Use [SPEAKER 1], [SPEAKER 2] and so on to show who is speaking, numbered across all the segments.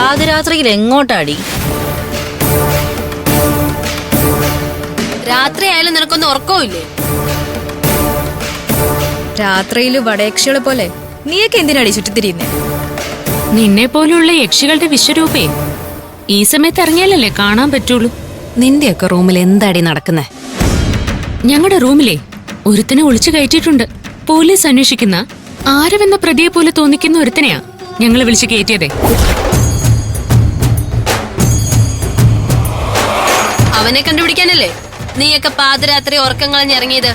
[SPEAKER 1] പാതിരാത്രിയിൽ എങ്ങോട്ടാടി?
[SPEAKER 2] രാത്രി ആയാലും നിനക്കൊന്നും ഉറക്കമില്ലേ?
[SPEAKER 3] രാത്രിയില് വടയക്ഷികളെ പോലെ നീയൊക്കെ എന്തിനാടി ചുറ്റിത്തിരിയുന്നേ?
[SPEAKER 4] നിന്നെ പോലുള്ള യക്ഷികളുടെ വിശ്വരൂപേ ഈ സമയത്ത് ഇറങ്ങിയാലല്ലേ കാണാൻ പറ്റുള്ളൂ.
[SPEAKER 5] നിന്റെയൊക്കെ റൂമിൽ എന്താടി നടക്കുന്നേ?
[SPEAKER 4] ഞങ്ങളുടെ റൂമിലെ ഒരുത്തനെ ഒളിച്ചു കയറ്റിയിട്ടുണ്ട്. പോലീസ് അന്വേഷിക്കുന്ന ആരവെന്ന പ്രതിയെ പോലെ തോന്നിക്കുന്ന ഒരുത്തനെയാ ഞങ്ങളെ വിളിച്ചു കയറ്റിയതേ.
[SPEAKER 2] അവനെ കണ്ടുപിടിക്കാനല്ലേ നീയൊക്കെ പാതിരാത്രി ഉറക്കം കളഞ്ഞിറങ്ങിയത്?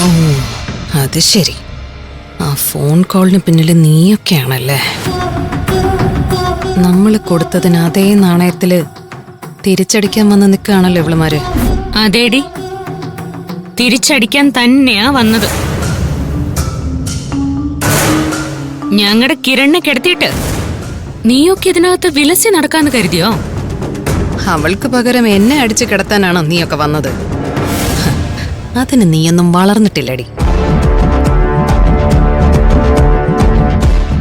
[SPEAKER 5] ഓ അത് ശരി. ആ ഫോൺ കോളിന് പിന്നില് നീയൊക്കെയാണല്ലേ. നമ്മള് കൊടുത്തതിന് അതേ നാണയത്തില് തിരിച്ചടിക്കാൻ വന്ന് നിൽക്കുകയാണല്ലോ ഇവളുമാര്.
[SPEAKER 4] അതേടി, തിരിച്ചടിക്കാൻ തന്നെയാ വന്നത്. ഞങ്ങളുടെ കിരണിനെ കിടത്തിയിട്ട് നീയൊക്കെ ഇതിനകത്ത് വിലസി നടക്കാന്ന് കരുതിയോ?
[SPEAKER 5] അവൾക്ക് പകരം എന്നെ അടിച്ചു കിടത്താനാണോ നീയൊക്കെ വന്നത്? അതിന് നീയൊന്നും വളർന്നിട്ടില്ലടി.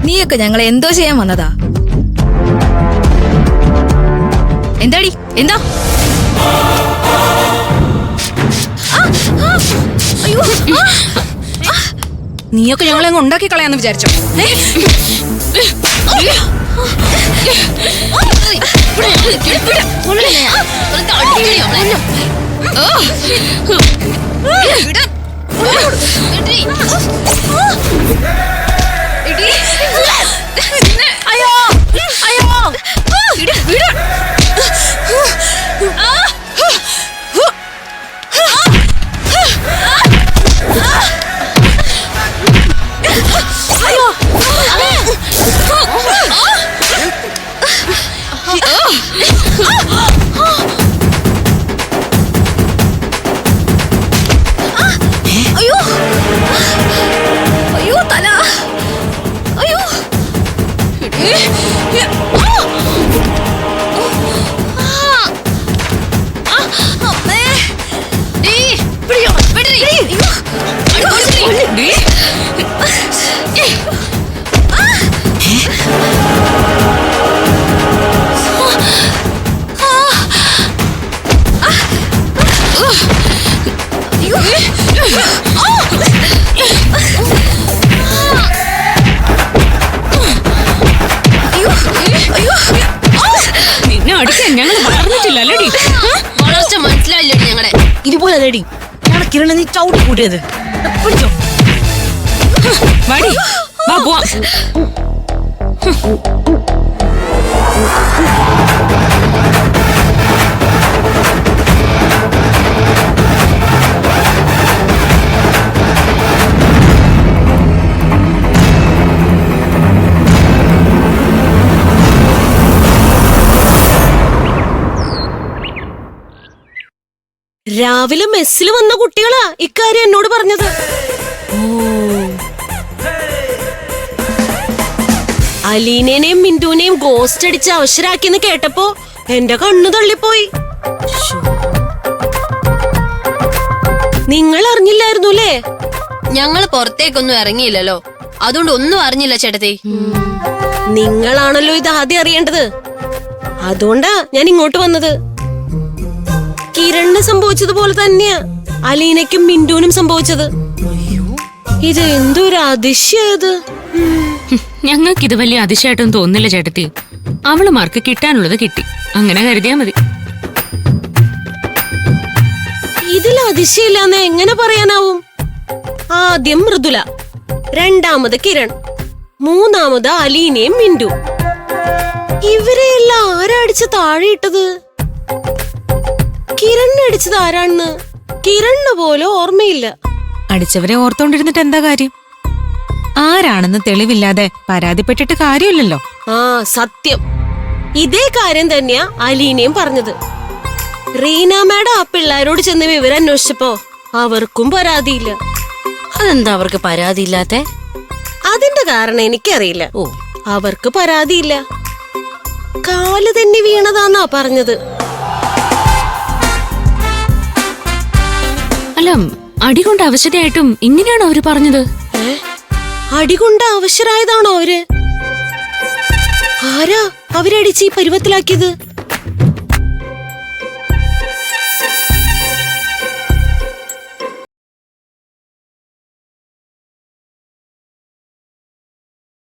[SPEAKER 3] നീയൊക്കെ ഞങ്ങളെ എന്തോ ചെയ്യാൻ വന്നതാ? എന്താടി എന്താ?
[SPEAKER 5] നീയൊക്കെ ഞങ്ങളെ അങ്ങ് ഉണ്ടാക്കി കളയാന്ന് വിചാരിച്ചോ?
[SPEAKER 4] നിന്നെ അടിക്കാൻ ഞങ്ങൾ വളർന്നിട്ടില്ലല്ലേടി.
[SPEAKER 2] വളർച്ച മനസ്സിലായില്ലേടി ഞങ്ങളെ?
[SPEAKER 1] ഇതുപോലെ ലേഡി ഞങ്ങളുടെ കിരണ നീ ചവിട്ടി കൂട്ടിയത്. പിടിച്ചോ
[SPEAKER 4] വാടി, വാ പോവാം.
[SPEAKER 2] രാവിലെ മെസ്സിൽ വന്ന കുട്ടികളാ ഇക്കാര്യം എന്നോട് പറഞ്ഞത്. അലീനേനെയും മിന്റുവിനെയും ഗോസ്റ്റ് അടിച്ച് അവശരാക്കിന്ന് കേട്ടപ്പോ എന്റെ കണ്ണു തള്ളിപ്പോയി. നിങ്ങൾ അറിഞ്ഞില്ലായിരുന്നു അല്ലേ? ഞങ്ങള് പുറത്തേക്കൊന്നും ഇറങ്ങിയില്ലല്ലോ, അതുകൊണ്ട് ഒന്നും അറിഞ്ഞില്ല ചേട്ടത്തി. നിങ്ങളാണല്ലോ ഇത് ആദ്യം അറിയേണ്ടത്. അതുകൊണ്ടാ ഞാൻ ഇങ്ങോട്ട് വന്നത്. കിരണിന് സംഭവിച്ചതുപോലെ തന്നെയാ അലീനയ്ക്കും മിന്റുവിനും സംഭവിച്ചത്. ഇത് എന്തൊരു അതിശയത്.
[SPEAKER 4] ഞങ്ങൾക്കിത് വലിയ അതിശയായിട്ടൊന്നും തോന്നില്ല ചേട്ടത്തി. അവളുമാർക്ക് കിട്ടാനുള്ളത് കിട്ടി, അങ്ങനെ കരുതിയാ മതി.
[SPEAKER 2] ഇതിൽ അതിശയില്ലാന്ന് എങ്ങനെ പറയാനാവും? ആദ്യം മൃദുല, രണ്ടാമത് കിരൺ, മൂന്നാമത് അലീനയും മിന്റു. ഇവരെയെല്ലാം ആരാ അടിച്ച് താഴെയിട്ടത്? കിരണിനെ അടിച്ചത് ആരാണെന്ന് കിരണിന് പോലും ഓർമ്മയില്ല.
[SPEAKER 6] അടിച്ചവരെ ഓർത്തോണ്ടിരുന്നിട്ട് എന്താ കാര്യം? ആരാണെന്ന് തെളിവില്ലാതെ പരാതിപ്പെട്ടിട്ട് കാര്യമില്ലല്ലോ.
[SPEAKER 2] ആ സത്യം, ഇതേ കാര്യം തന്നെയാ അലീനയും പറഞ്ഞത്. റീന മാഡം ആ പിള്ളേരോട് ചെന്ന് വിവരം അന്വേഷിച്ചപ്പോ അവർക്കും പരാതിയില്ല.
[SPEAKER 1] അതെന്താ അവർക്ക് പരാതിയില്ലാത്തെ?
[SPEAKER 2] അതിന്റെ കാരണം എനിക്കറിയില്ല. അവർക്ക് പരാതിയില്ല, കാല് തന്നെ വീണതാന്നാ പറഞ്ഞത്.
[SPEAKER 4] അല്ല, അടികൊണ്ട് അവശതയായിട്ടും ഇങ്ങനെയാണോ അവര് പറഞ്ഞത്?
[SPEAKER 2] അടികൊണ്ട് അവശരായതാണോ അവര്? ആരാ അവരടിച്ച് ഈ പരുവത്തിലാക്കിയത്?